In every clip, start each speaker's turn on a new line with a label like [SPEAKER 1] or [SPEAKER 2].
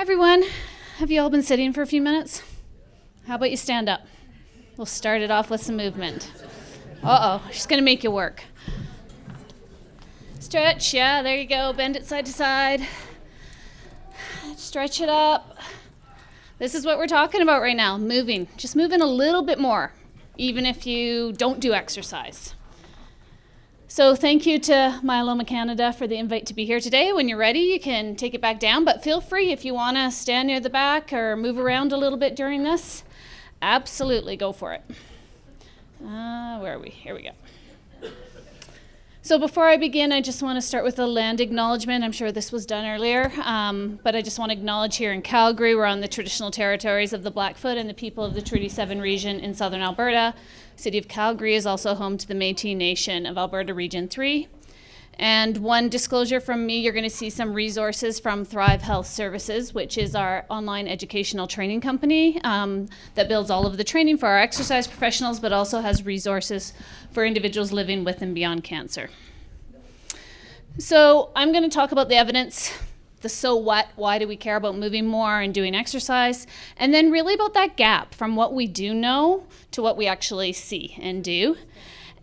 [SPEAKER 1] Hi everyone. Have you all been sitting for a few minutes? How about you stand up? We'll start it off with some movement. Uh-oh, she's gonna make you work. Stretch, yeah, there you go. Bend it side to side. Stretch it up. This is what we're talking about right now, moving. Just moving a little bit more, even if you don't do exercise. So thank you to Myeloma Canada for the invite to be here today. When you're ready, you can take it back down, but feel free if you want to stand near the back or move around a little bit during this. Absolutely, go for it. Where are we? Here we go. So before I begin, I just want to start with a land acknowledgement. I'm sure this was done earlier, but I just want to acknowledge here in Calgary, we're on the traditional territories of the Blackfoot and the people of the Treaty 7 region in southern Alberta. City of Calgary is also home to the Métis Nation of Alberta Region 3. And one disclosure from me, you're going to see some resources from Thrive Health Services, which is our online educational training company that builds all of the training for our exercise professionals, but also has resources for individuals living with and beyond cancer. So I'm going to talk about the evidence, the so what, why do we care about moving more and doing exercise, and then really about that gap from what we do know to what we actually see and do.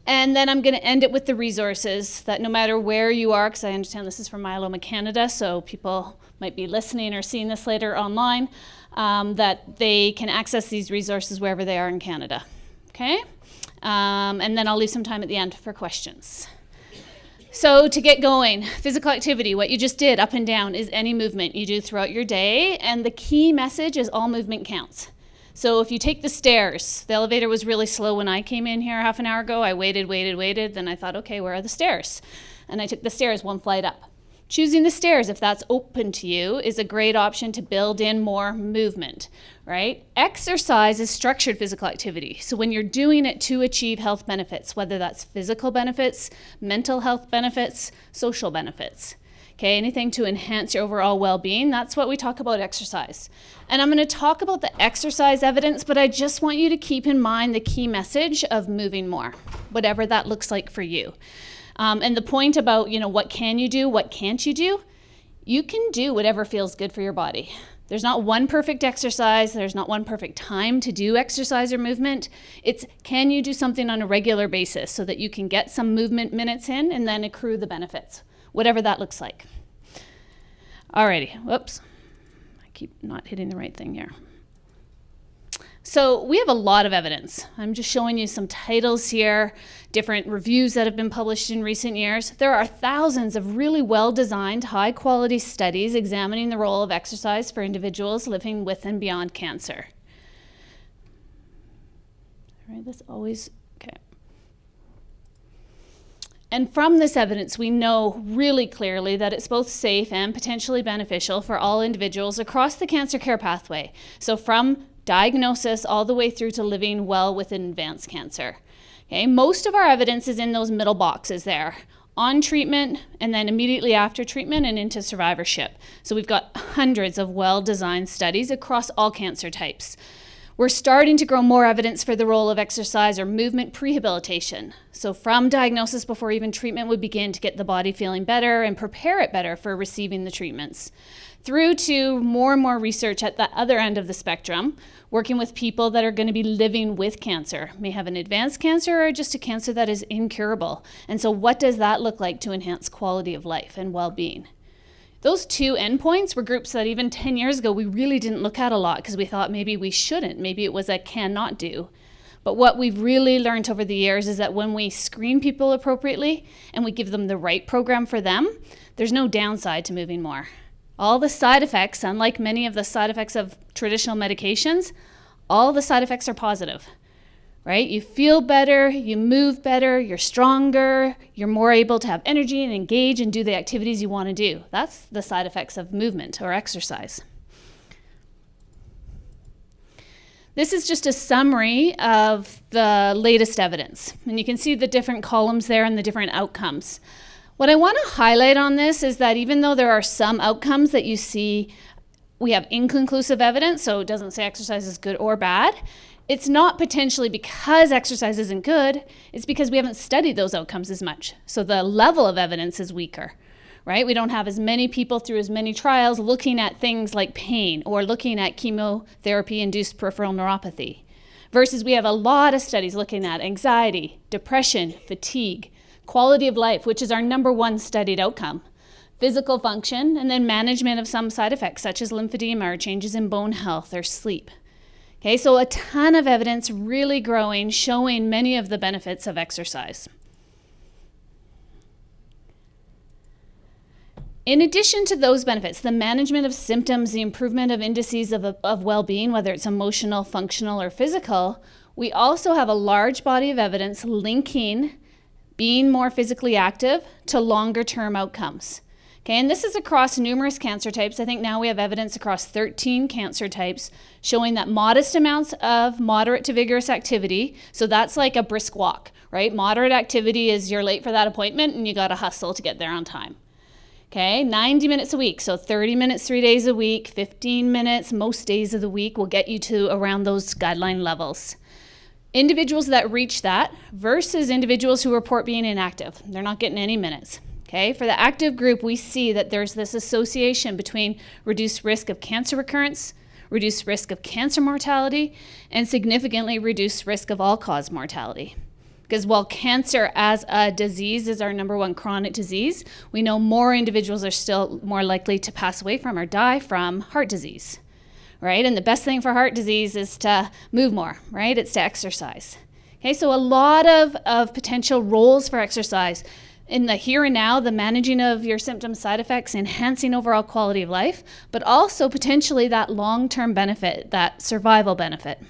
[SPEAKER 1] And then I'm going to end it with the resources that no matter where you are, because I understand this is from Myeloma Canada, so people might be listening or seeing this later online, that they can access these resources wherever they are in Canada. Okay? And then I'll leave some time at the end for questions. So to get going, physical activity, what you just did up and down is any movement you do throughout your day, and the key message is all movement counts. So if you take the stairs, the elevator was really slow when I came in here half an hour ago. I waited, then I thought, okay, where are the stairs? And I took the stairs one flight up. Choosing the stairs, if that's open to you, is a great option to build in more movement, right? Exercise is structured physical activity. So when you're doing it to achieve health benefits, whether that's physical benefits, mental health benefits, social benefits, okay, anything to enhance your overall well-being, that's what we talk about exercise. And I'm going to talk about the exercise evidence, but I just want you to keep in mind the key message of moving more, whatever that looks like for you. And the point about, what can you do, what can't you do? You can do whatever feels good for your body. There's not one perfect exercise. There's not one perfect time to do exercise or movement. It's can you do something on a regular basis so that you can get some movement minutes in and then accrue the benefits, whatever that looks like. Alrighty, whoops. I keep not hitting the right thing here. So we have a lot of evidence. I'm just showing you some titles here, different reviews that have been published in recent years. There are thousands of really well-designed, high-quality studies examining the role of exercise for individuals living with and beyond cancer. All right, this always, okay. And from this evidence, we know really clearly that it's both safe and potentially beneficial for all individuals across the cancer care pathway. So from diagnosis all the way through to living well with advanced cancer. Okay, most of our evidence is in those middle boxes there, on treatment and then immediately after treatment and into survivorship. So we've got hundreds of well-designed studies across all cancer types. We're starting to grow more evidence for the role of exercise or movement prehabilitation. So from diagnosis before even treatment would begin to get the body feeling better and prepare it better for receiving the treatments. Through to more and more research at the other end of the spectrum, working with people that are going to be living with cancer, may have an advanced cancer or just a cancer that is incurable. And so what does that look like to enhance quality of life and well-being? Those two endpoints were groups that even 10 years ago we really didn't look at a lot because we thought maybe we shouldn't, maybe it was a cannot do. But what we've really learned over the years is that when we screen people appropriately and we give them the right program for them, there's no downside to moving more. All the side effects, unlike many of the side effects of traditional medications, all the side effects are positive, right? You feel better, you move better, you're stronger, you're more able to have energy and engage and do the activities you want to do. That's the side effects of movement or exercise. This is just a summary of the latest evidence, and you can see the different columns there and the different outcomes. What I want to highlight on this is that even though there are some outcomes that you see, we have inconclusive evidence, so it doesn't say exercise is good or bad. It's not potentially because exercise isn't good, it's because we haven't studied those outcomes as much. So the level of evidence is weaker, right? We don't have as many people through as many trials looking at things like pain or looking at chemotherapy-induced peripheral neuropathy, versus we have a lot of studies looking at anxiety, depression, fatigue, quality of life, which is our number one studied outcome, physical function, and then management of some side effects such as lymphedema or changes in bone health or sleep. Okay, so a ton of evidence really growing, showing many of the benefits of exercise. In addition to those benefits, the management of symptoms, the improvement of indices of well-being, whether it's emotional, functional, or physical, we also have a large body of evidence linking being more physically active to longer-term outcomes. Okay, and this is across numerous cancer types. I think now we have evidence across 13 cancer types showing that modest amounts of moderate to vigorous activity, so that's like a brisk walk, right? Moderate activity is you're late for that appointment and you gotta hustle to get there on time. Okay, 90 minutes a week, so 30 minutes 3 days a week, 15 minutes most days of the week will get you to around those guideline levels. Individuals that reach that versus individuals who report being inactive, they're not getting any minutes. Okay, for the active group, we see that there's this association between reduced risk of cancer recurrence, reduced risk of cancer mortality, and significantly reduced risk of all-cause mortality. Because while cancer as a disease is our number one chronic disease, we know more individuals are still more likely to pass away from or die from heart disease, right? And the best thing for heart disease is to move more, right? It's to exercise. Okay, so a lot of potential roles for exercise in the here and now, the managing of your symptoms, side effects, enhancing overall quality of life, but also potentially that long-term benefit, that survival benefit.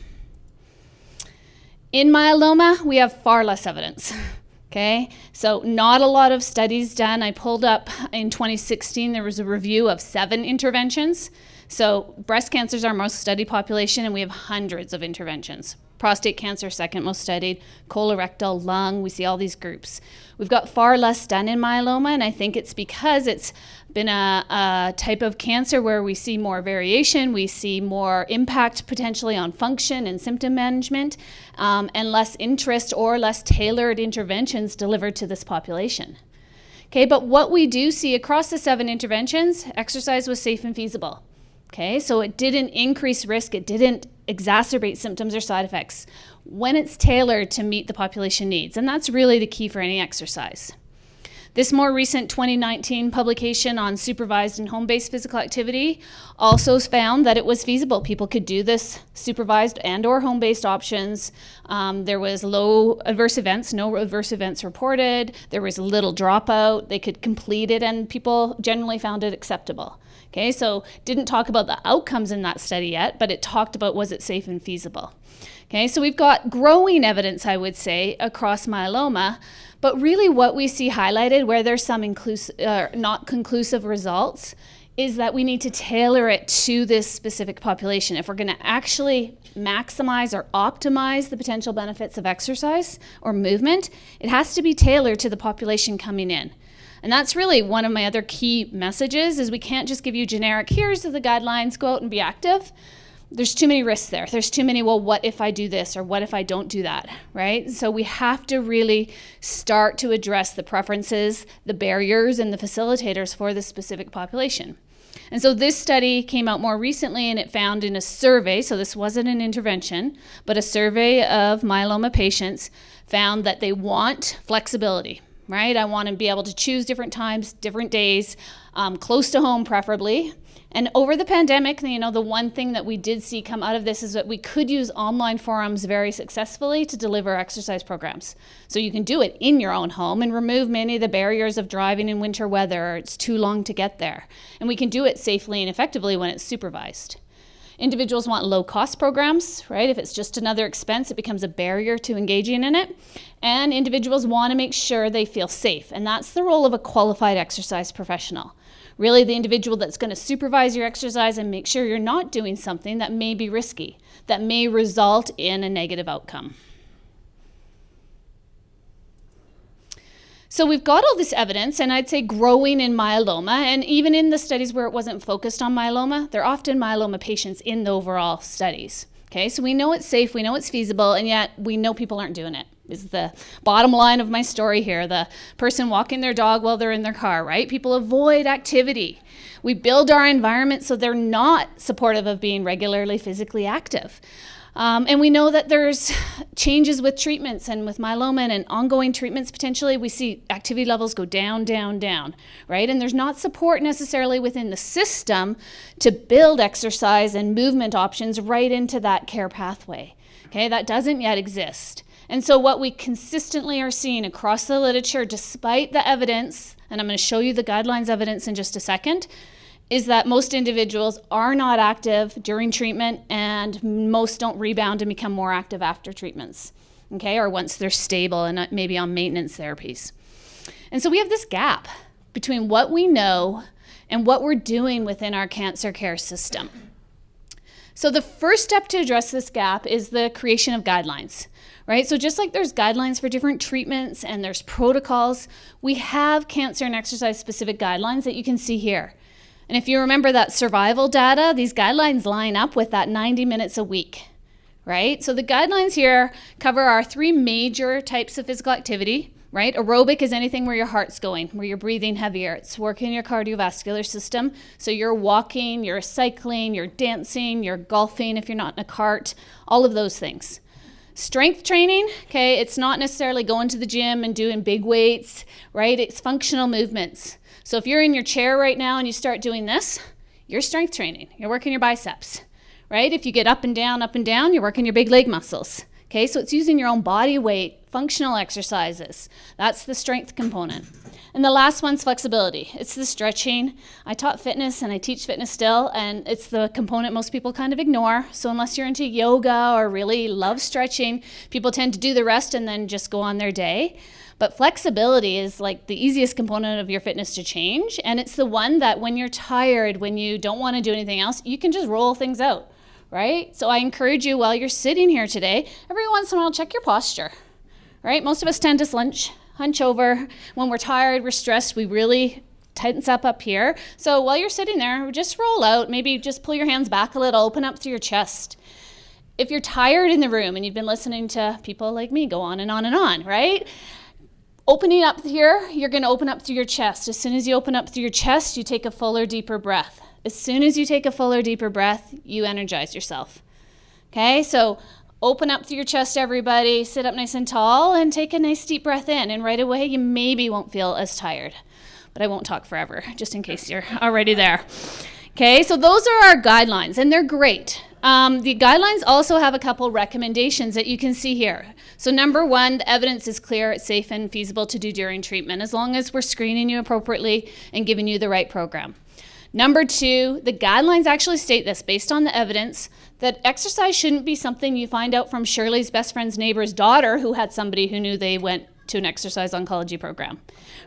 [SPEAKER 1] In myeloma, we have far less evidence, okay? So not a lot of studies done. I pulled up in 2016, there was a review of 7 interventions. So breast cancer is our most studied population, and we have hundreds of interventions. Prostate cancer, second most studied, colorectal, lung, we see all these groups. We've got far less done in myeloma, and I think it's because it's been a type of cancer where we see more variation, we see more impact potentially on function and symptom management, and less interest or less tailored interventions delivered to this population. Okay, but what we do see across the 7 interventions, exercise was safe and feasible. Okay, so it didn't increase risk, it didn't exacerbate symptoms or side effects when it's tailored to meet the population needs. And that's really the key for any exercise. This more recent 2019 publication on supervised and home-based physical activity also found that it was feasible. People could do this supervised and or home-based options. There was low adverse events, no adverse events reported. There was little dropout. They could complete it, and people generally found it acceptable. Okay, so didn't talk about the outcomes in that study yet, but it talked about was it safe and feasible. Okay, so we've got growing evidence, I would say, across myeloma, but really what we see highlighted where there's some not conclusive results is that we need to tailor it to this specific population. If we're going to actually maximize or optimize the potential benefits of exercise or movement, it has to be tailored to the population coming in. And that's really one of my other key messages is we can't just give you generic, here's the guidelines, go out and be active. There's too many risks there. There's too many, well, what if I do this or what if I don't do that, right? So we have to really start to address the preferences, the barriers, and the facilitators for this specific population. And so this study came out more recently, and it found in a survey, so this wasn't an intervention, but a survey of myeloma patients found that they want flexibility. Right? I want to be able to choose different times, different days, close to home preferably. And over the pandemic, the one thing that we did see come out of this is that we could use online forums very successfully to deliver exercise programs. So you can do it in your own home and remove many of the barriers of driving in winter weather, or it's too long to get there. And we can do it safely and effectively when it's supervised. Individuals want low-cost programs, right? If it's just another expense, it becomes a barrier to engaging in it. And individuals want to make sure they feel safe, and that's the role of a qualified exercise professional. Really the individual that's going to supervise your exercise and make sure you're not doing something that may be risky, that may result in a negative outcome. So we've got all this evidence, and I'd say growing in myeloma, and even in the studies where it wasn't focused on myeloma, there are often myeloma patients in the overall studies. Okay, so we know it's safe, we know it's feasible, and yet we know people aren't doing it. is the bottom line of my story here. The person walking their dog while they're in their car, right? People avoid activity. We build our environment so they're not supportive of being regularly physically active. And we know that there's changes with treatments and with myeloma and ongoing treatments potentially. We see activity levels go down, down, down, right? And there's not support necessarily within the system to build exercise and movement options right into that care pathway. Okay, that doesn't yet exist. And so what we consistently are seeing across the literature, despite the evidence, and I'm going to show you the guidelines evidence in just a second, is that most individuals are not active during treatment and most don't rebound and become more active after treatments, okay, or once they're stable and maybe on maintenance therapies. And so we have this gap between what we know and what we're doing within our cancer care system. So the first step to address this gap is the creation of guidelines, right? So just like there's guidelines for different treatments and there's protocols, we have cancer and exercise specific guidelines that you can see here. And if you remember that survival data, these guidelines line up with that 90 minutes a week, right? So the guidelines here cover our 3 major types of physical activity, right? Aerobic is anything where your heart's going, where you're breathing heavier. It's working your cardiovascular system. So you're walking, you're cycling, you're dancing, you're golfing if you're not in a cart, all of those things. Strength training, okay, it's not necessarily going to the gym and doing big weights, right? It's functional movements. So if you're in your chair right now and you start doing this, you're strength training. You're working your biceps, right? If you get up and down, you're working your big leg muscles. Okay, so it's using your own body weight, functional exercises. That's the strength component. And the last one's flexibility. It's the stretching. I taught fitness and I teach fitness still, and it's the component most people kind of ignore. So unless you're into yoga or really love stretching, people tend to do the rest and then just go on their day. But flexibility is like the easiest component of your fitness to change. And it's the one that when you're tired, when you don't want to do anything else, you can just roll things out, right? So I encourage you while you're sitting here today, every once in a while, check your posture, right? Most of us tend to hunch over. When we're tired, we're stressed, we really tense up here. So while you're sitting there, just roll out, maybe just pull your hands back a little, open up through your chest. If you're tired in the room and you've been listening to people like me go on and on and on, right? Opening up here, you're going to open up through your chest. As soon as you open up through your chest, you take a fuller, deeper breath. As soon as you take a fuller, deeper breath, you energize yourself. Okay, so open up through your chest, everybody. Sit up nice and tall and take a nice deep breath in. And right away, you maybe won't feel as tired. But I won't talk forever, just in case you're already there. Okay, so those are our guidelines, and they're great. The guidelines also have a couple recommendations that you can see here. So number 1, the evidence is clear, it's safe and feasible to do during treatment, as long as we're screening you appropriately and giving you the right program. Number 2, the guidelines actually state this, based on the evidence, that exercise shouldn't be something you find out from Shirley's best friend's neighbor's daughter who had somebody who knew they went to an exercise oncology program,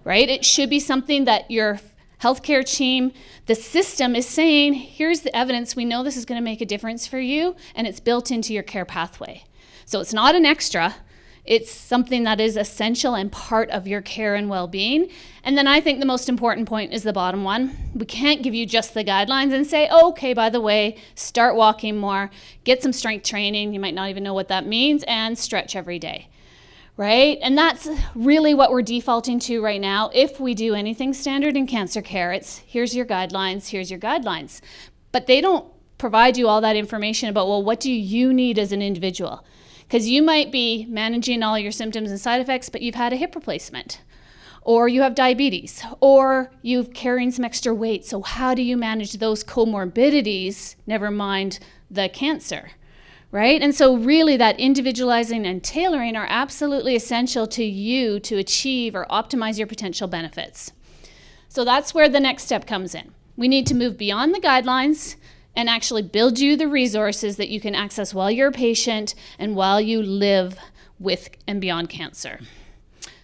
[SPEAKER 1] right? It should be something that your healthcare team, the system is saying, here's the evidence, we know this is going to make a difference for you, and it's built into your care pathway. So it's not an extra, it's something that is essential and part of your care and well-being. And then I think the most important point is the bottom one. We can't give you just the guidelines and say, oh, okay, by the way, start walking more, get some strength training, you might not even know what that means, and stretch every day. Right? And that's really what we're defaulting to right now. If we do anything standard in cancer care, it's here's your guidelines. But they don't provide you all that information about, well, what do you need as an individual? Because you might be managing all your symptoms and side effects, but you've had a hip replacement, or you have diabetes, or you're carrying some extra weight. So how do you manage those comorbidities, never mind the cancer? Right? And so really that individualizing and tailoring are absolutely essential to you to achieve or optimize your potential benefits. So that's where the next step comes in. We need to move beyond the guidelines and actually build you the resources that you can access while you're a patient and while you live with and beyond cancer.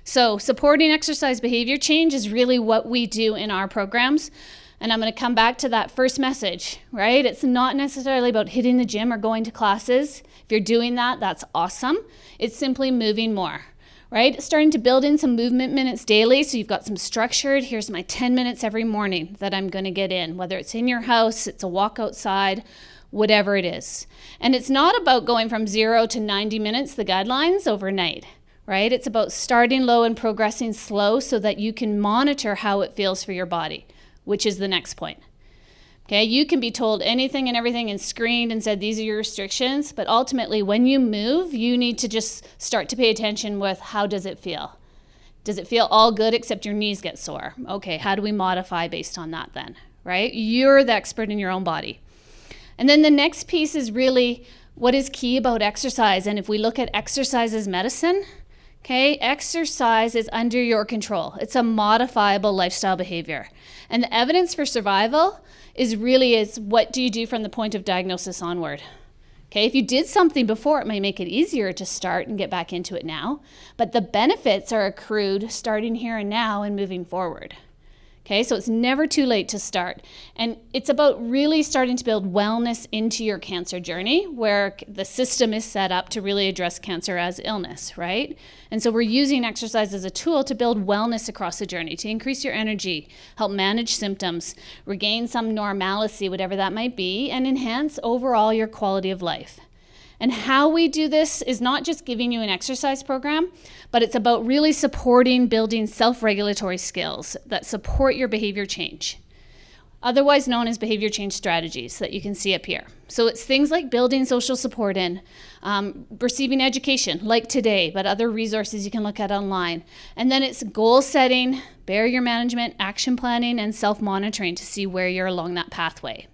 [SPEAKER 1] So supporting exercise behavior change is really what we do in our programs. And I'm going to come back to that first message, right? It's not necessarily about hitting the gym or going to classes. If you're doing that, that's awesome. It's simply moving more, right? Starting to build in some movement minutes daily. So you've got some structured, here's my 10 minutes every morning that I'm going to get in, whether it's in your house, it's a walk outside, whatever it is. And it's not about going from 0 to 90 minutes, the guidelines, overnight, right? It's about starting low and progressing slow so that you can monitor how it feels for your body, which is the next point. Okay, you can be told anything and everything and screened and said, these are your restrictions, but ultimately when you move, you need to just start to pay attention with how does it feel? Does it feel all good except your knees get sore? Okay, how do we modify based on that then, right? You're the expert in your own body. And then the next piece is really what is key about exercise. And if we look at exercise as medicine, okay, exercise is under your control. It's a modifiable lifestyle behavior. And the evidence for survival is what do you do from the point of diagnosis onward? Okay, if you did something before, it may make it easier to start and get back into it now, but the benefits are accrued starting here and now and moving forward. Okay, so it's never too late to start. And it's about really starting to build wellness into your cancer journey, where the system is set up to really address cancer as illness, right? And so we're using exercise as a tool to build wellness across the journey, to increase your energy, help manage symptoms, regain some normalcy, whatever that might be, and enhance overall your quality of life. And how we do this is not just giving you an exercise program, but it's about really supporting building self-regulatory skills that support your behavior change, otherwise known as behavior change strategies that you can see up here. So it's things like building social support in, receiving education like today, but other resources you can look at online. And then it's goal setting, barrier management, action planning, and self-monitoring to see where you're along that pathway.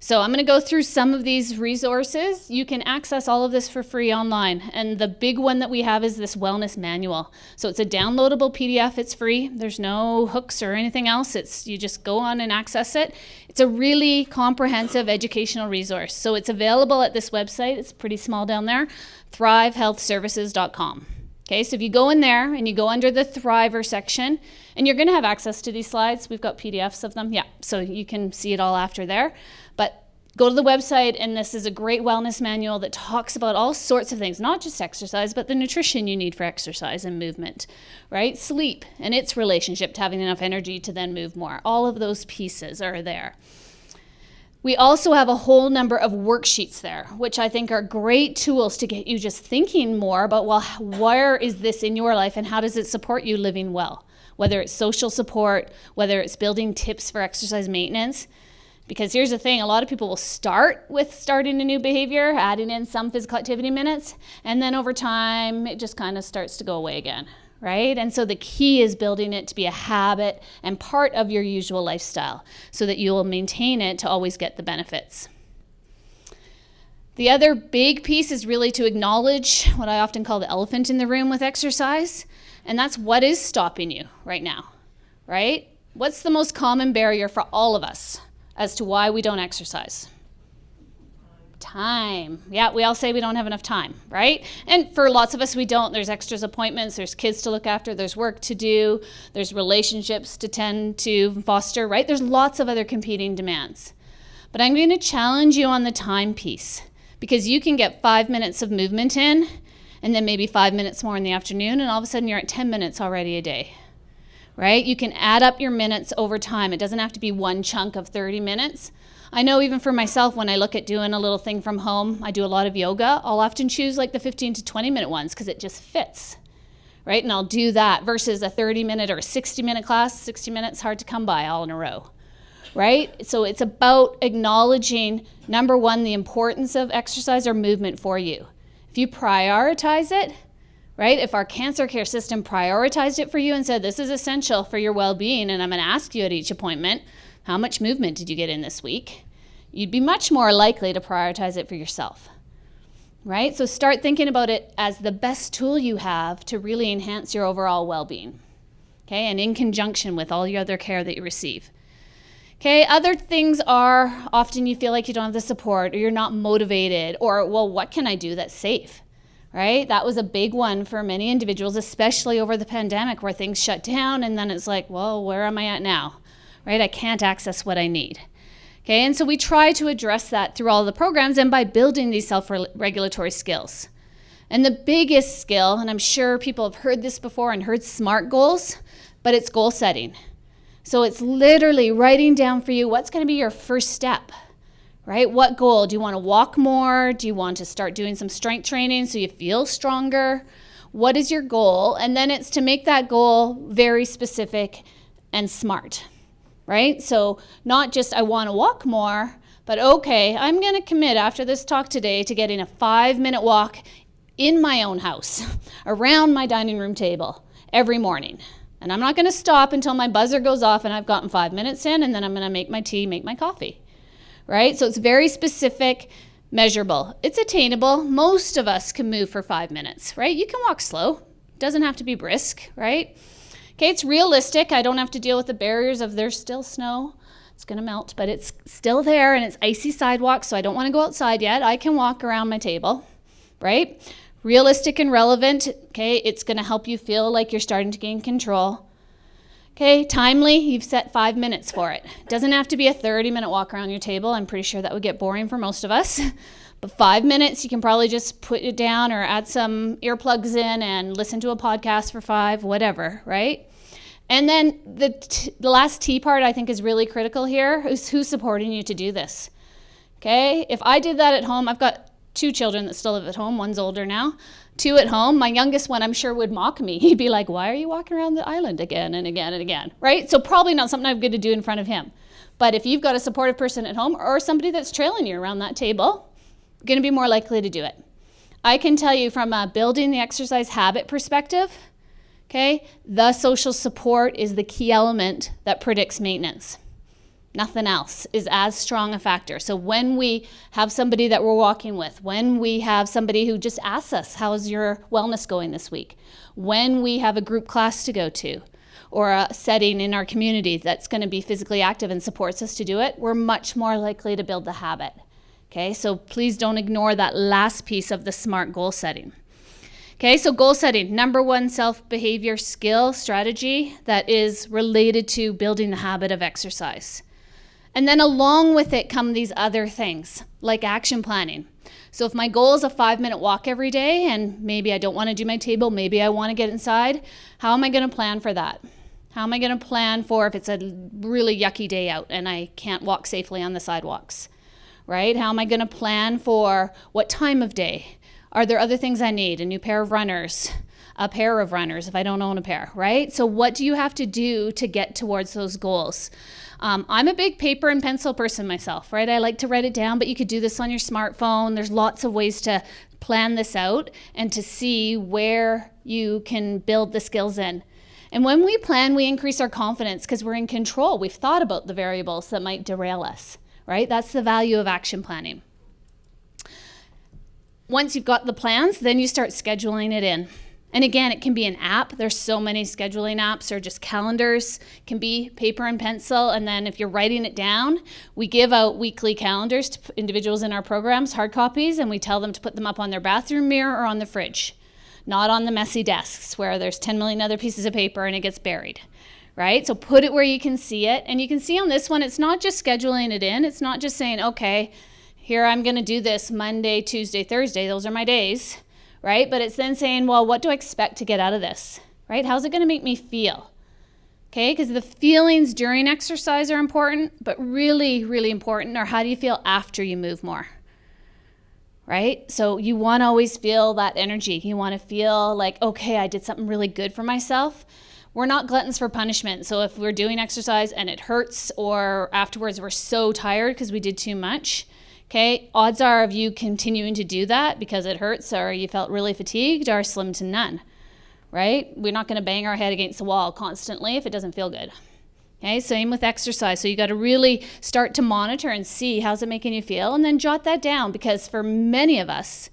[SPEAKER 1] So I'm going to go through some of these resources. You can access all of this for free online. And the big one that we have is this wellness manual. So it's a downloadable PDF. It's free. There's no hooks or anything else. You just go on and access it. It's a really comprehensive educational resource. So it's available at this website. It's pretty small down there, thrivehealthservices.com. Okay, so if you go in there and you go under the Thriver section, and you're going to have access to these slides. We've got PDFs of them. Yeah, so you can see it all after there. But go to the website, and this is a great wellness manual that talks about all sorts of things, not just exercise, but the nutrition you need for exercise and movement, right? Sleep and its relationship to having enough energy to then move more. All of those pieces are there. We also have a whole number of worksheets there, which I think are great tools to get you just thinking more about, well, where is this in your life and how does it support you living well? Whether it's social support, whether it's building tips for exercise maintenance. Because here's the thing, a lot of people will start with starting a new behavior, adding in some physical activity minutes, and then over time, it just kind of starts to go away again, right? And so the key is building it to be a habit and part of your usual lifestyle so that you will maintain it to always get the benefits. The other big piece is really to acknowledge what I often call the elephant in the room with exercise, and that's what is stopping you right now, right? What's the most common barrier for all of us as to why we don't exercise? Time. Yeah, we all say we don't have enough time, right? And for lots of us, we don't. There's extras appointments, there's kids to look after, there's work to do, there's relationships to tend to foster, right? There's lots of other competing demands. But I'm going to challenge you on the time piece, because you can get 5 minutes of movement in, and then maybe 5 minutes more in the afternoon, and all of a sudden you're at 10 minutes already a day, right? You can add up your minutes over time. It doesn't have to be one chunk of 30 minutes. I know even for myself, when I look at doing a little thing from home, I do a lot of yoga. I'll often choose like the 15 to 20 minute ones because it just fits, right? And I'll do that versus a 30-minute or a 60-minute class. 60 minutes, hard to come by all in a row, right? So it's about acknowledging, number one, the importance of exercise or movement for you. If you prioritize it, right? If our cancer care system prioritized it for you and said, this is essential for your well-being, and I'm going to ask you at each appointment, how much movement did you get in this week? You'd be much more likely to prioritize it for yourself, right? So start thinking about it as the best tool you have to really enhance your overall well-being, okay? And in conjunction with all your other care that you receive. Okay, other things are often you feel like you don't have the support or you're not motivated or, well, what can I do that's safe, right? That was a big one for many individuals, especially over the pandemic where things shut down and then it's like, well, where am I at now, right? I can't access what I need. Okay, and so we try to address that through all the programs and by building these self-regulatory skills. And the biggest skill, and I'm sure people have heard this before and heard SMART goals, but it's goal setting. So it's literally writing down for you what's going to be your first step, right? What goal? Do you want to walk more? Do you want to start doing some strength training so you feel stronger? What is your goal? And then it's to make that goal very specific and smart, right? So not just I want to walk more, but okay, I'm going to commit after this talk today to getting a 5-minute walk in my own house around my dining room table every morning. And I'm not going to stop until my buzzer goes off and I've gotten 5 minutes in, and then I'm going to make my tea, make my coffee, right? So it's very specific, measurable. It's attainable. Most of us can move for 5 minutes, right? You can walk slow. Doesn't have to be brisk, right? Okay, it's realistic. I don't have to deal with the barriers of there's still snow. It's going to melt, but it's still there, and it's icy sidewalk, so I don't want to go outside yet. I can walk around my table, right? Realistic and relevant. Okay, it's going to help you feel like you're starting to gain control. Okay, timely. You've set 5 minutes for it. Doesn't have to be a 30-minute walk around your table. I'm pretty sure that would get boring for most of us. But 5 minutes, you can probably just put it down or add some earplugs in and listen to a podcast for 5, whatever, right? And then the last T part I think is really critical here is who's supporting you to do this. Okay, if I did that at home, I've got 2 children that still live at home. One's older now. 2 at home. My youngest one, I'm sure, would mock me. He'd be like, why are you walking around the island again and again and again, right? So probably not something I'm going to do in front of him. But if you've got a supportive person at home or somebody that's trailing you around that table, you're going to be more likely to do it. I can tell you from a building the exercise habit perspective, okay, the social support is the key element that predicts maintenance. Nothing else is as strong a factor. So when we have somebody that we're walking with, when we have somebody who just asks us, how's your wellness going this week? When we have a group class to go to or a setting in our community that's going to be physically active and supports us to do it, we're much more likely to build the habit. Okay, so please don't ignore that last piece of the SMART goal setting. Okay, so goal setting, number 1 self-behavior skill strategy that is related to building the habit of exercise. And then along with it come these other things, like action planning. So if my goal is a 5-minute walk every day, and maybe I don't want to do my table, maybe I want to get inside, how am I going to plan for that? How am I going to plan for if it's a really yucky day out and I can't walk safely on the sidewalks, right? How am I going to plan for what time of day? Are there other things I need? A new pair of runners, a pair of runners if I don't own a pair, right? So what do you have to do to get towards those goals? I'm a big paper and pencil person myself, right? I like to write it down, but you could do this on your smartphone. There's lots of ways to plan this out and to see where you can build the skills in. And when we plan, we increase our confidence because we're in control. We've thought about the variables that might derail us, right? That's the value of action planning. Once you've got the plans, then you start scheduling it in. And again, it can be an app. There's so many scheduling apps or just calendars. It can be paper and pencil. And then if you're writing it down, we give out weekly calendars to individuals in our programs, hard copies, and we tell them to put them up on their bathroom mirror or on the fridge, not on the messy desks where there's 10 million other pieces of paper and it gets buried, right? So put it where you can see it. And you can see on this one, it's not just scheduling it in. It's not just saying, okay, here I'm going to do this Monday, Tuesday, Thursday. Those are my days. Right? But it's then saying, well, what do I expect to get out of this? Right? How's it going to make me feel? Okay? Because the feelings during exercise are important, but really, really important are how do you feel after you move more? Right? So you want to always feel that energy. You want to feel like, okay, I did something really good for myself. We're not gluttons for punishment. So if we're doing exercise and it hurts or afterwards we're so tired because we did too much, okay, odds are of you continuing to do that because it hurts or you felt really fatigued are slim to none, right? We're not going to bang our head against the wall constantly if it doesn't feel good. Okay, same with exercise. So you got to really start to monitor and see how's it making you feel and then jot that down because for many of us,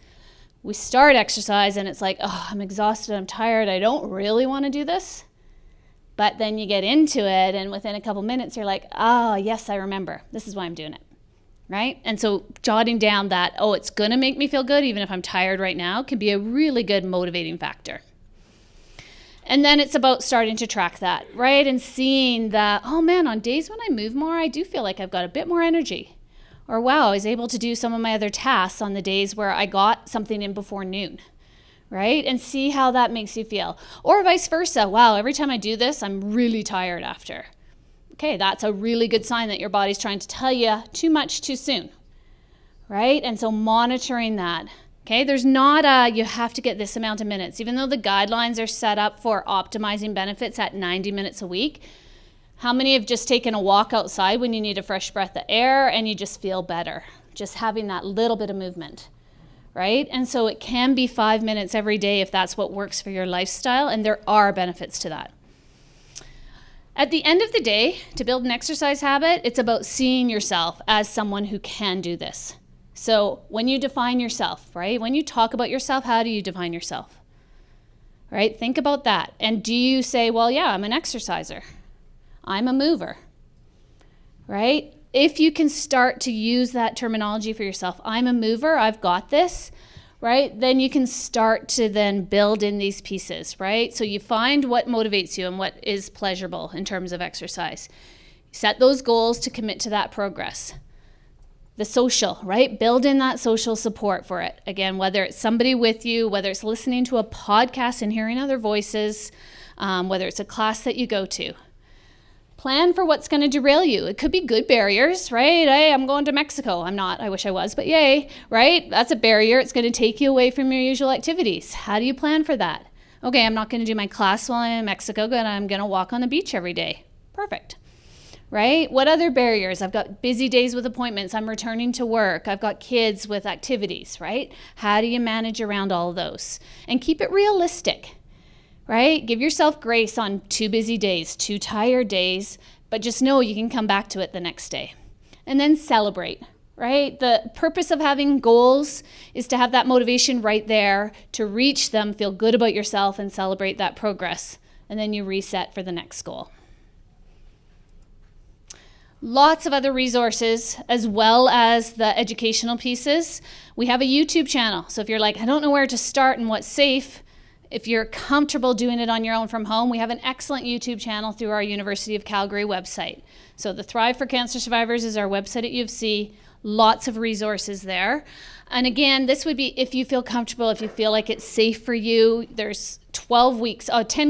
[SPEAKER 1] we start exercise and it's like, oh, I'm exhausted, I'm tired, I don't really want to do this. But then you get into it and within a couple minutes you're like, oh, yes, I remember. This is why I'm doing it. Right? And so jotting down that, oh, it's going to make me feel good even if I'm tired right now can be a really good motivating factor. And then it's about starting to track that, right? And seeing that, oh man, on days when I move more, I do feel like I've got a bit more energy. Or wow, I was able to do some of my other tasks on the days where I got something in before noon, right? And see how that makes you feel. Or vice versa, wow, every time I do this, I'm really tired after. Okay, that's a really good sign that your body's trying to tell you too much too soon, right? And so monitoring that. Okay, there's not a, you have to get this amount of minutes. Even though the guidelines are set up for optimizing benefits at 90 minutes a week, how many have just taken a walk outside when you need a fresh breath of air and you just feel better? Just having that little bit of movement, right? And so it can be 5 minutes every day if that's what works for your lifestyle, and there are benefits to that. At the end of the day, to build an exercise habit, it's about seeing yourself as someone who can do this. So when you define yourself, right? When you talk about yourself, how do you define yourself? Right? Think about that. And do you say, well, yeah, I'm an exerciser. I'm a mover. Right? If you can start to use that terminology for yourself, I'm a mover, I've got this, right? Then you can start to then build in these pieces, right? So you find what motivates you and what is pleasurable in terms of exercise. Set those goals to commit to that progress. The social, right? Build in that social support for it. Again, whether it's somebody with you, whether it's listening to a podcast and hearing other voices, whether it's a class that you go to. Plan for what's going to derail you. It could be good barriers, right? Hey, I'm going to Mexico. I'm not. I wish I was, but yay, right? That's a barrier. It's going to take you away from your usual activities. How do you plan for that? Okay, I'm not going to do my class while I'm in Mexico, but I'm going to walk on the beach every day. Perfect. Right? What other barriers? I've got busy days with appointments. I'm returning to work. I've got kids with activities, right? How do you manage around all of those? And keep it realistic, right? Give yourself grace on 2 busy days, 2 tired days, but just know you can come back to it the next day. And then celebrate, right? The purpose of having goals is to have that motivation right there, to reach them, feel good about yourself, and celebrate that progress. And then you reset for the next goal. Lots of other resources, as well as the educational pieces. We have a YouTube channel. So if you're like, I don't know where to start and what's safe, if you're comfortable doing it on your own from home, we have an excellent YouTube channel through our University of Calgary website. So the Thrive for Cancer Survivors is our website at U of C. Lots of resources there. And again, this would be if you feel comfortable, if you feel like it's safe for you. There's 10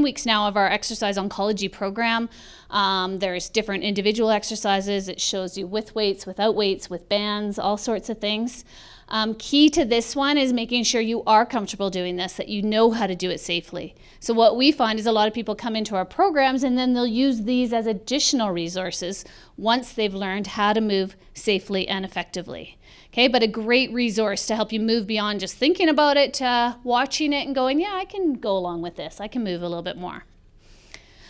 [SPEAKER 1] weeks now of our exercise oncology program. There's different individual exercises. It shows you with weights, without weights, with bands, all sorts of things. Key to this one is making sure you are comfortable doing this, that you know how to do it safely. So what we find is a lot of people come into our programs and then they'll use these as additional resources once they've learned how to move safely and effectively. Okay, but a great resource to help you move beyond just thinking about it to watching it and going, yeah, I can go along with this. I can move a little bit more.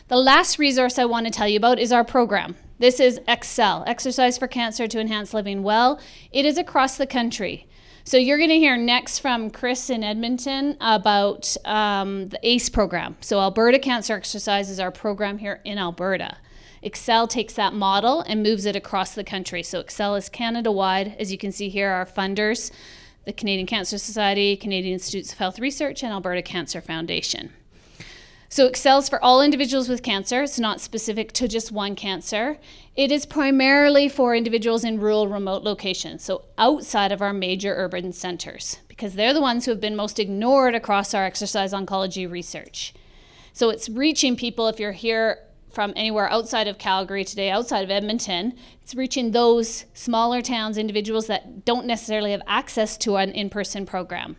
[SPEAKER 1] The last resource I want to tell you about is our program. This is Excel, Exercise for Cancer to Enhance Living Well. It is across the country. So you're going to hear next from Chris in Edmonton about the ACE program. So Alberta Cancer Exercise is our program here in Alberta. Excel takes that model and moves it across the country. So Excel is Canada-wide. As you can see here, our funders, the Canadian Cancer Society, Canadian Institutes of Health Research, and Alberta Cancer Foundation. So Excel's for all individuals with cancer. It's not specific to just one cancer. It is primarily for individuals in rural, remote locations, so outside of our major urban centers, because they're the ones who have been most ignored across our exercise oncology research. So it's reaching people, if you're here from anywhere outside of Calgary today, outside of Edmonton, it's reaching those smaller towns, individuals that don't necessarily have access to an in-person program.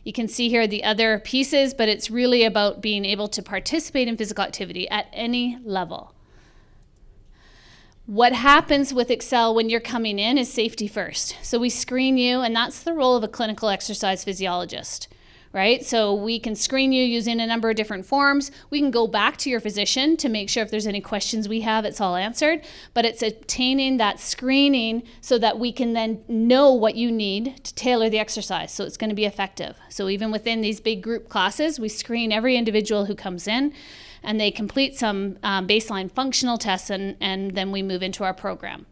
[SPEAKER 1] You can see here the other pieces, but it's really about being able to participate in physical activity at any level. What happens with Excel when you're coming in is safety first. So we screen you, and that's the role of a clinical exercise physiologist, right? So we can screen you using a number of different forms. We can go back to your physician to make sure if there's any questions we have, it's all answered. But it's obtaining that screening so that we can then know what you need to tailor the exercise so it's going to be effective. So even within these big group classes, we screen every individual who comes in, and they complete some baseline functional tests, and then we move into our program.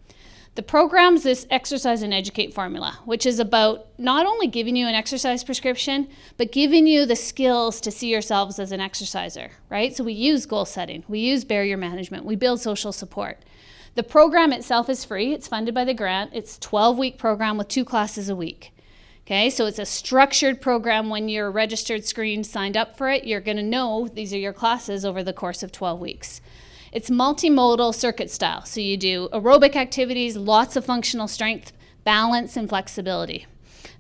[SPEAKER 1] The program's this exercise and educate formula, which is about not only giving you an exercise prescription, but giving you the skills to see yourselves as an exerciser, right? So we use goal setting, we use barrier management, we build social support. The program itself is free, it's funded by the grant, it's a 12-week program with 2 classes a week. Okay, so it's a structured program. When you're registered, screened, signed up for it, you're gonna know these are your classes over the course of 12 weeks. It's multimodal circuit style. So you do aerobic activities, lots of functional strength, balance, and flexibility.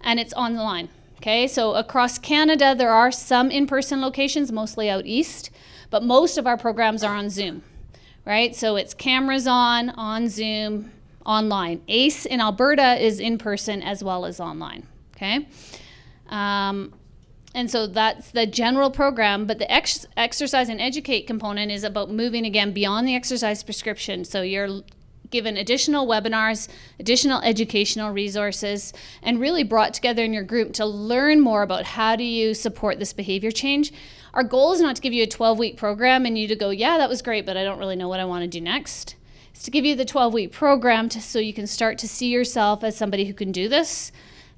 [SPEAKER 1] And it's online. Okay, so across Canada, there are some in-person locations, mostly out east, but most of our programs are on Zoom, right? So it's cameras on Zoom, online. ACE in Alberta is in person as well as online, okay? And so that's the general program, but the exercise and educate component is about moving again beyond the exercise prescription. So you're given additional webinars, additional educational resources, and really brought together in your group to learn more about how do you support this behavior change. Our goal is not to give you a 12-week program and you to go, yeah, that was great, but I don't really know what I want to do next. It's to give you the 12-week program so you can start to see yourself as somebody who can do this,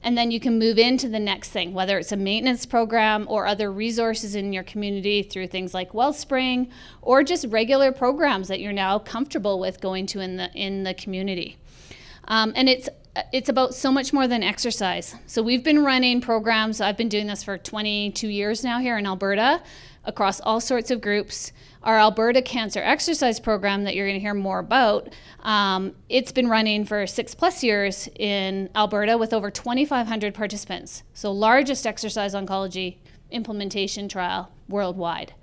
[SPEAKER 1] and then you can move into the next thing, whether it's a maintenance program or other resources in your community through things like Wellspring or just regular programs that you're now comfortable with going to in the community. And it's about so much more than exercise. So we've been running programs. I've been doing this for 22 years now here in Alberta across all sorts of groups. Our Alberta Cancer Exercise Program that you're going to hear more about, it's been running for 6+ years in Alberta with over 2,500 participants. So largest exercise oncology implementation trial worldwide.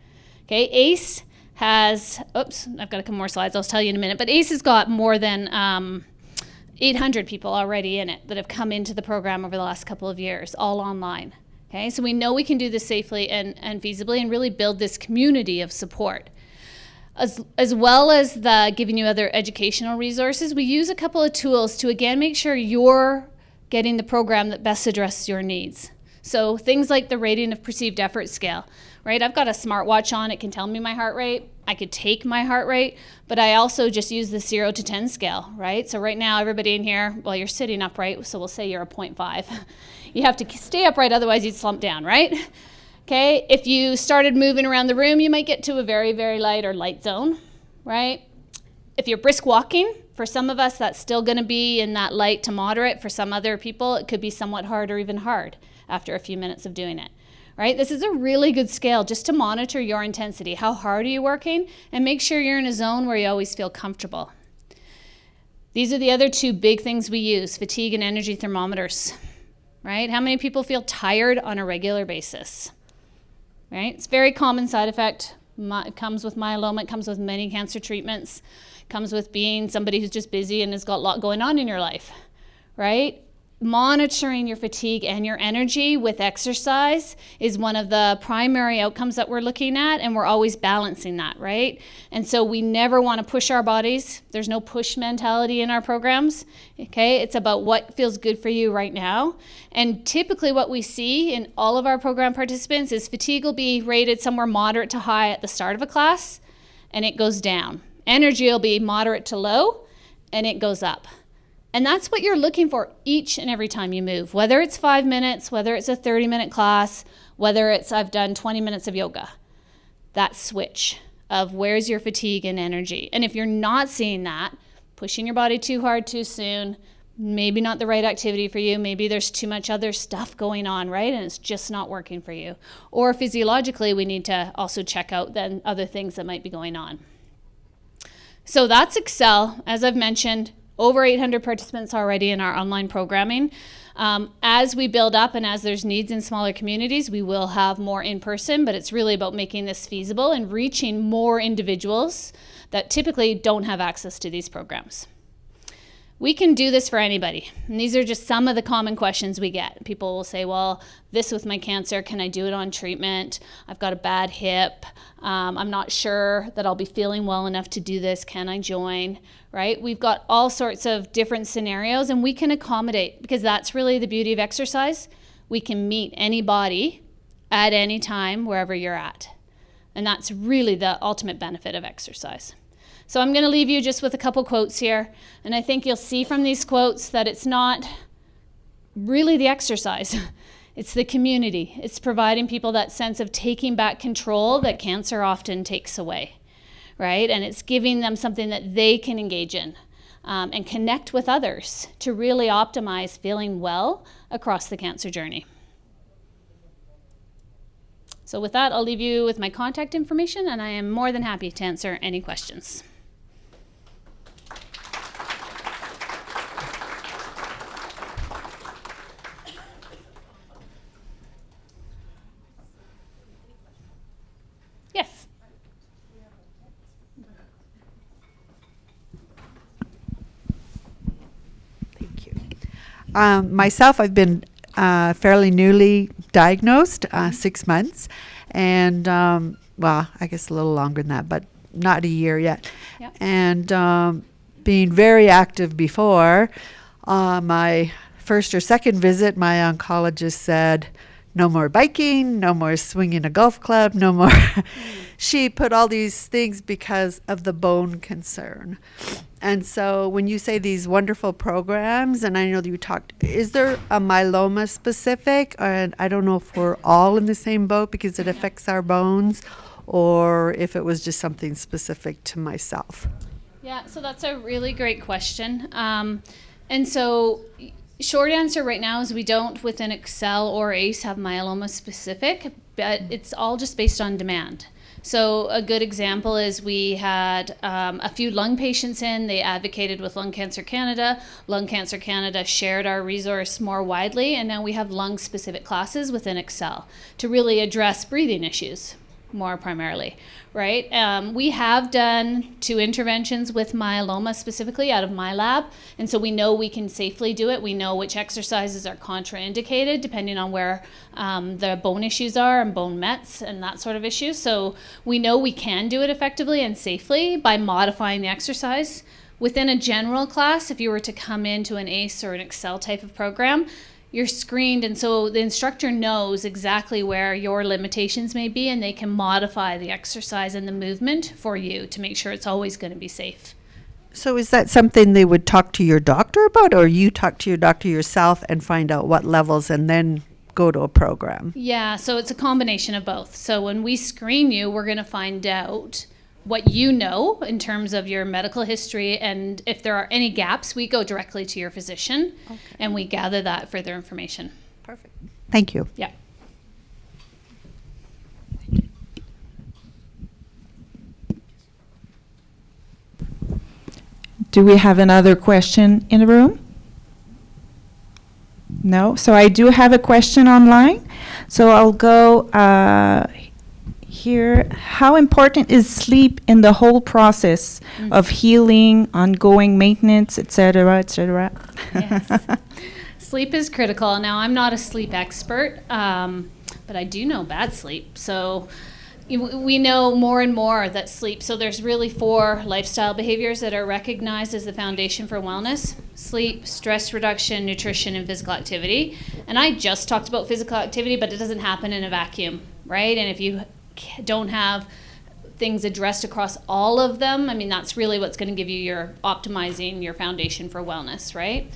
[SPEAKER 1] Okay, ACE has, oops, I've got a couple more slides, I'll tell you in a minute, but ACE has got more than 800 people already in it that have come into the program over the last couple of years, all online. Okay, so we know we can do this safely and feasibly and really build this community of support. As well as giving you other educational resources, we use a couple of tools to again make sure you're getting the program that best addresses your needs. So things like the rating of perceived effort scale, right? I've got a smartwatch on, it can tell me my heart rate. I could take my heart rate, but I also just use the 0 to 10 scale, right? So right now, everybody in here, well, you're sitting upright, so we'll say you're a 0.5. You have to stay upright, otherwise you'd slump down, right? Okay, if you started moving around the room, you might get to a very, very light or light zone, right? If you're brisk walking, for some of us, that's still gonna be in that light to moderate. For some other people, it could be somewhat hard or even hard after a few minutes of doing it, right? This is a really good scale just to monitor your intensity. How hard are you working? And make sure you're in a zone where you always feel comfortable. These are the other two big things we use, fatigue and energy thermometers, right? How many people feel tired on a regular basis, right? It's a very common side effect. It comes with myeloma, it comes with many cancer treatments, it comes with being somebody who's just busy and has got a lot going on in your life, right? Monitoring your fatigue and your energy with exercise is one of the primary outcomes that we're looking at, and we're always balancing that, right? And so we never want to push our bodies. There's no push mentality in our programs, okay? It's about what feels good for you right now. And typically what we see in all of our program participants is fatigue will be rated somewhere moderate to high at the start of a class, and it goes down. Energy will be moderate to low, and it goes up. And that's what you're looking for each and every time you move, whether it's 5 minutes, whether it's a 30-minute class, whether it's I've done 20 minutes of yoga. That switch of where's your fatigue and energy. And if you're not seeing that, pushing your body too hard too soon, maybe not the right activity for you, maybe there's too much other stuff going on, right? And it's just not working for you. Or physiologically, we need to also check out then other things that might be going on. So that's Excel, as I've mentioned. Over 800 participants already in our online programming. As we build up and as there's needs in smaller communities, we will have more in person, but it's really about making this feasible and reaching more individuals that typically don't have access to these programs. We can do this for anybody. And these are just some of the common questions we get. People will say, well, this with my cancer, can I do it on treatment? I've got a bad hip. I'm not sure that I'll be feeling well enough to do this. Can I join? Right? We've got all sorts of different scenarios, and we can accommodate, because that's really the beauty of exercise. We can meet anybody at any time wherever you're at. And that's really the ultimate benefit of exercise. So I'm going to leave you just with a couple quotes here, and I think you'll see from these quotes that it's not really the exercise. It's the community. It's providing people that sense of taking back control that cancer often takes away, right? And it's giving them something that they can engage in and connect with others to really optimize feeling well across the cancer journey. So with that, I'll leave you with my contact information, and I am more than happy to answer any questions.
[SPEAKER 2] Myself, I've been fairly newly diagnosed, 6 months, and well, I guess a little longer than that, but not a year yet.
[SPEAKER 1] Yep.
[SPEAKER 2] And being very active before, my first or second visit, my oncologist said, no more biking, no more swinging a golf club, no more. She put all these things because of the bone concern. And so when you say these wonderful programs, and I know that you talked, is there a myeloma specific? And I don't know if we're all in the same boat because it affects our bones, or if it was just something specific to myself.
[SPEAKER 1] Yeah, so that's a really great question. And so short answer right now is we don't within Excel or ACE have myeloma specific, but it's all just based on demand. So a good example is we had a few lung patients in. They advocated with Lung Cancer Canada. Lung Cancer Canada shared our resource more widely, and now we have lung-specific classes within Excel to really address breathing issues more primarily, right? We have done 2 interventions with myeloma specifically out of my lab, and so we know we can safely do it. We know which exercises are contraindicated depending on where the bone issues are and bone mets and that sort of issue. So we know we can do it effectively and safely by modifying the exercise. Within a general class, if you were to come into an ACE or an Excel type of program, you're screened, and so the instructor knows exactly where your limitations may be, and they can modify the exercise and the movement for you to make sure it's always going to be safe.
[SPEAKER 2] So is that something they would talk to your doctor about, or you talk to your doctor yourself and find out what levels and then go to a program?
[SPEAKER 1] Yeah, so it's a combination of both. So when we screen you, we're going to find out what you know in terms of your medical history, and if there are any gaps, we go directly to your physician, and we gather that further information.
[SPEAKER 2] Perfect. Thank you.
[SPEAKER 1] Yeah.
[SPEAKER 3] Do we have another question in the room? No? So I do have a question online. So I'll go here. How important is sleep in the whole process of healing, ongoing maintenance, et cetera, et cetera?
[SPEAKER 1] Yes. Sleep is critical. Now, I'm not a sleep expert, but I do know bad sleep. So we know more and more that sleep, so there's really 4 lifestyle behaviors that are recognized as the foundation for wellness: sleep, stress reduction, nutrition, and physical activity. And I just talked about physical activity, but it doesn't happen in a vacuum, right? And if you don't have things addressed across all of them, I mean, that's really what's going to give you your optimizing your foundation for wellness, right?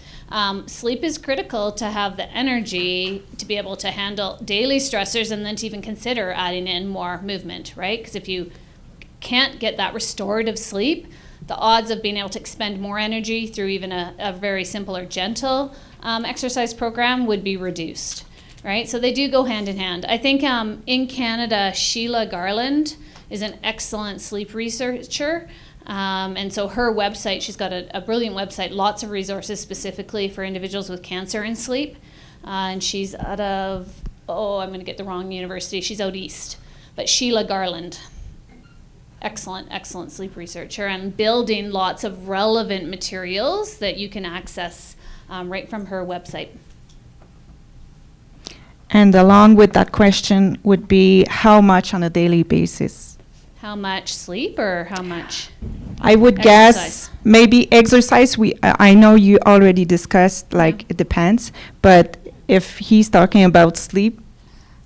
[SPEAKER 1] Sleep is critical to have the energy to be able to handle daily stressors and then to even consider adding in more movement, right? Because if you can't get that restorative sleep, the odds of being able to expend more energy through even a very simple or gentle exercise program would be reduced, right? So they do go hand in hand. I think in Canada, Sheila Garland is an excellent sleep researcher. And so her website, she's got a brilliant website, lots of resources specifically for individuals with cancer and sleep. And she's out of, I'm going to get the wrong university. She's out east. But Sheila Garland, excellent sleep researcher, and building lots of relevant materials that you can access right from her website.
[SPEAKER 3] And along with that question would be how much on a daily basis?
[SPEAKER 1] How much sleep or how much?
[SPEAKER 3] I would guess maybe exercise. I know you already discussed, like, it depends, but if he's talking about sleep,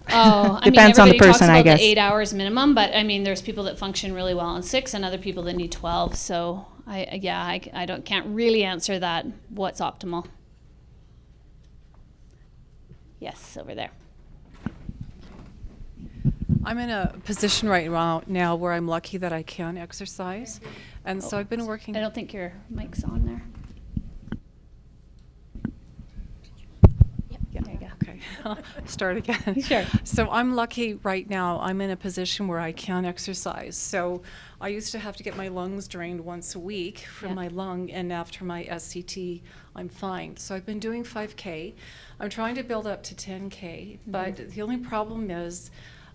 [SPEAKER 3] depends on the person, I guess.
[SPEAKER 1] The 8 hours minimum, but I mean, there's people that function really well on 6 and other people that need 12. So I can't really answer that. What's optimal? Yes, over there.
[SPEAKER 4] I'm in a position right now where I'm lucky that I can exercise. And so I've been working.
[SPEAKER 1] I don't think your mic's on there.
[SPEAKER 4] Yeah. There you go. Okay. I'll start again.
[SPEAKER 1] Sure.
[SPEAKER 4] So I'm lucky right now. I'm in a position where I can exercise. So I used to have to get my lungs drained once a week from my lung, and after my SCT, I'm fine. So I've been doing 5K. I'm trying to build up to 10K, but the only problem is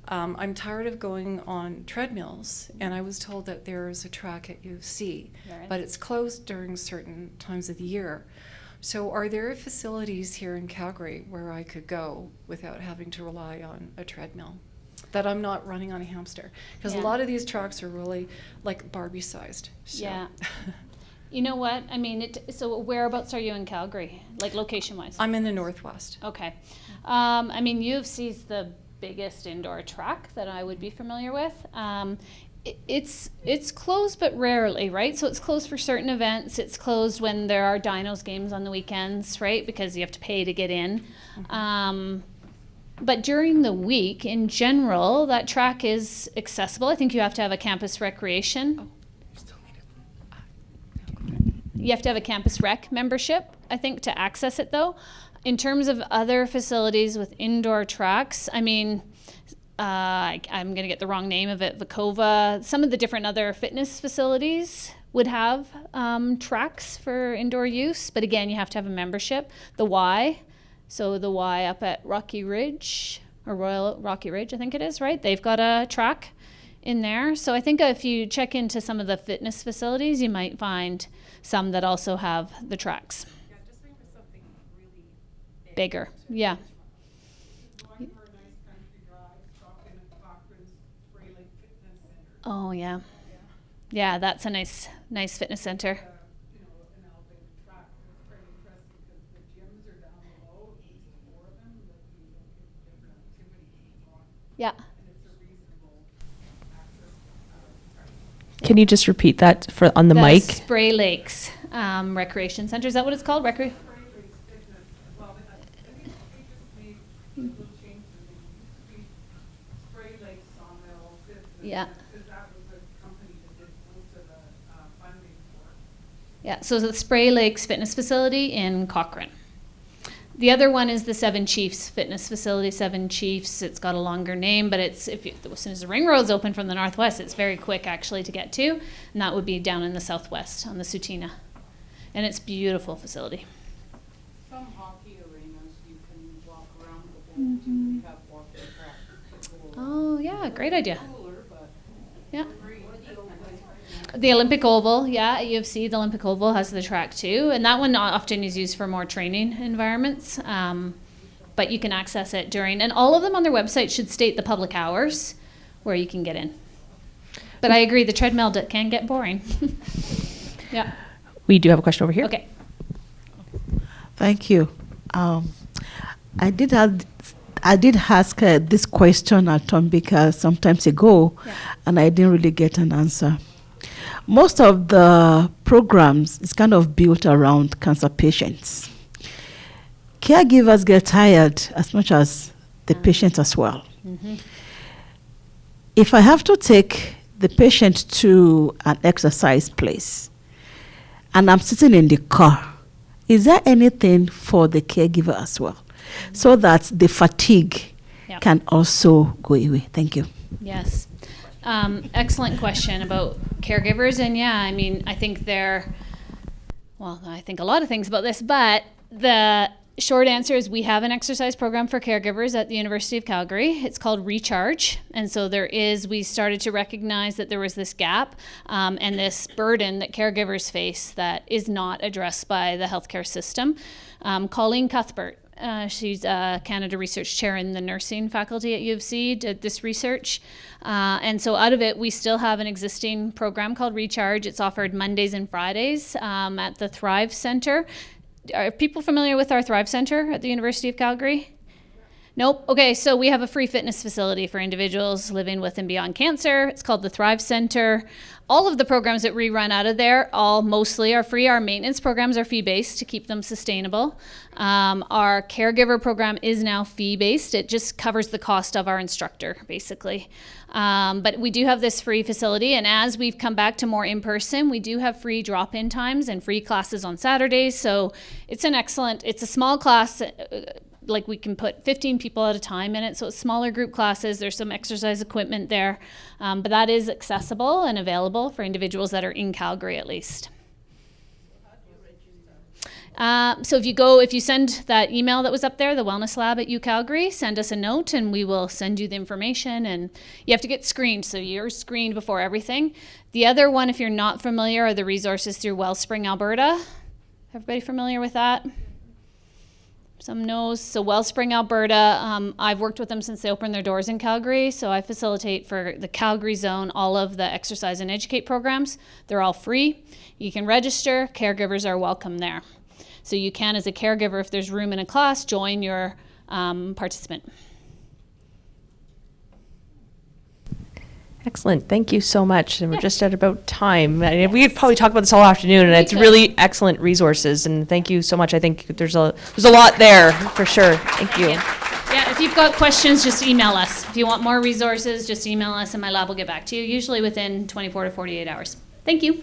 [SPEAKER 4] I'm tired of going on treadmills, and I was told that there is a track at UC, but it's closed during certain times of the year. So are there facilities here in Calgary where I could go without having to rely on a treadmill? That I'm not running on a hamster? Because a lot of these tracks are really like Barbie-sized. So.
[SPEAKER 1] Yeah. You know what? I mean, so whereabouts are you in Calgary, like location-wise?
[SPEAKER 4] I'm in the Northwest.
[SPEAKER 1] Okay. I mean, U of C is the biggest indoor track that I would be familiar with. It's closed, but rarely, right? So it's closed for certain events. It's closed when there are Dinos games on the weekends, right? Because you have to pay to get in. But during the week, in general, that track is accessible. I think you have to have a campus recreation. You have to have a campus rec membership, I think, to access it, though. In terms of other facilities with indoor tracks, I mean, I'm going to get the wrong name of it, Vacova. Some of the different other fitness facilities would have tracks for indoor use. But again, you have to have a membership. The Y, so the Y up at Rocky Ridge, or Royal Rocky Ridge, I think it is, right? They've got a track in there. So I think if you check into some of the fitness facilities, you might find some that also have the tracks.
[SPEAKER 5] Yeah, just think of something really
[SPEAKER 1] Bigger, yeah.
[SPEAKER 5] Going for a nice country drive, stop in at Cochrane's Spray Lake Fitness Center.
[SPEAKER 1] Oh, yeah. Yeah, that's a nice fitness center.
[SPEAKER 5] You know, an elevated track. It's very interesting because the gyms are down below, at least 4 of them, that you look at different activities and so on.
[SPEAKER 1] Yeah.
[SPEAKER 5] And it's a reasonable access.
[SPEAKER 6] Can you just repeat that for on the mic?
[SPEAKER 1] Spray Lakes Recreation Center. Is that what it's called?
[SPEAKER 5] Spray Lakes Fitness, well, I think they just made little changes. It used to be Spray Lakes Sawmill Fitness.
[SPEAKER 1] Yeah.
[SPEAKER 5] Because that was a company that did most of the funding for it.
[SPEAKER 1] Yeah, so the Spray Lakes Fitness Facility in Cochrane. The other one is the Seven Chiefs Fitness Facility, Seven Chiefs. It's got a longer name, but it's as soon as the ring road's open from the northwest, it's very quick actually to get to, and that would be down in the southwest on the Sutina. And it's a beautiful facility.
[SPEAKER 5] Some hockey arenas, you can walk around the whole, you have walking track.
[SPEAKER 1] Oh yeah, great idea.
[SPEAKER 5] Cooler, but
[SPEAKER 1] Yeah.
[SPEAKER 5] free.
[SPEAKER 1] The Olympic Oval, yeah, at U of C, the Olympic Oval has the track too, and that one often is used for more training environments, but you can access it during, and all of them on their website should state the public hours where you can get in. But I agree, the treadmill can get boring. Yeah,
[SPEAKER 6] We do have a question over here.
[SPEAKER 1] okay.
[SPEAKER 7] Thank you. I did ask this question at Tombika some times ago, and I didn't really get an answer. Most of the programs is kind of built around cancer patients. Caregivers get tired as much as the patient as well.
[SPEAKER 1] Mm-hmm.
[SPEAKER 7] If I have to take the patient to an exercise place and I'm sitting in the car, is there anything for the caregiver as well, so that the fatigue can also go away? Thank you.
[SPEAKER 1] Yes. Excellent question about caregivers. And yeah, I mean, I think I think a lot of things about this, but the short answer is we have an exercise program for caregivers at the University of Calgary. It's called Recharge. And so we started to recognize that there was this gap and this burden that caregivers face that is not addressed by the healthcare system. Colleen Cuthbert, she's a Canada Research Chair in the nursing faculty at U of C, did this research. And so out of it, we still have an existing program called Recharge. It's offered Mondays and Fridays at the Thrive Centre. Are people familiar with our Thrive Centre at the University of Calgary? Nope. Okay, so we have a free fitness facility for individuals living with and beyond cancer. It's called the Thrive Centre. All of the programs that we run out of there, mostly are free. Our maintenance programs are fee-based to keep them sustainable. Our caregiver program is now fee-based. It just covers the cost of our instructor, basically. But we do have this free facility, and as we've come back to more in-person, we do have free drop-in times and free classes on Saturdays. So it's a small class. Like we can put 15 people at a time in it, so it's smaller group classes. There's some exercise equipment there, but that is accessible and available for individuals that are in Calgary at least. So if you send that email that was up there, the Wellness Lab at UCalgary, send us a note and we will send you the information, and you have to get screened, so you're screened before everything. The other one, if you're not familiar, are the resources through Wellspring Alberta. Everybody familiar with that? Some knows. So Wellspring, Alberta, I've worked with them since they opened their doors in Calgary. So I facilitate for the Calgary zone all of the exercise and educate programs. They're all free. You can register. Caregivers are welcome there. So you can, as a caregiver, if there's room in a class, join your participant.
[SPEAKER 6] Excellent. Thank you so much. And we're just at about time. And we could probably talk about this all afternoon, and it's really excellent resources. And thank you so much. I think there's a lot there for sure. Thank you.
[SPEAKER 1] Yeah, if you've got questions, just email us. If you want more resources, just email us and my lab will get back to you, usually within 24 to 48 hours. Thank you.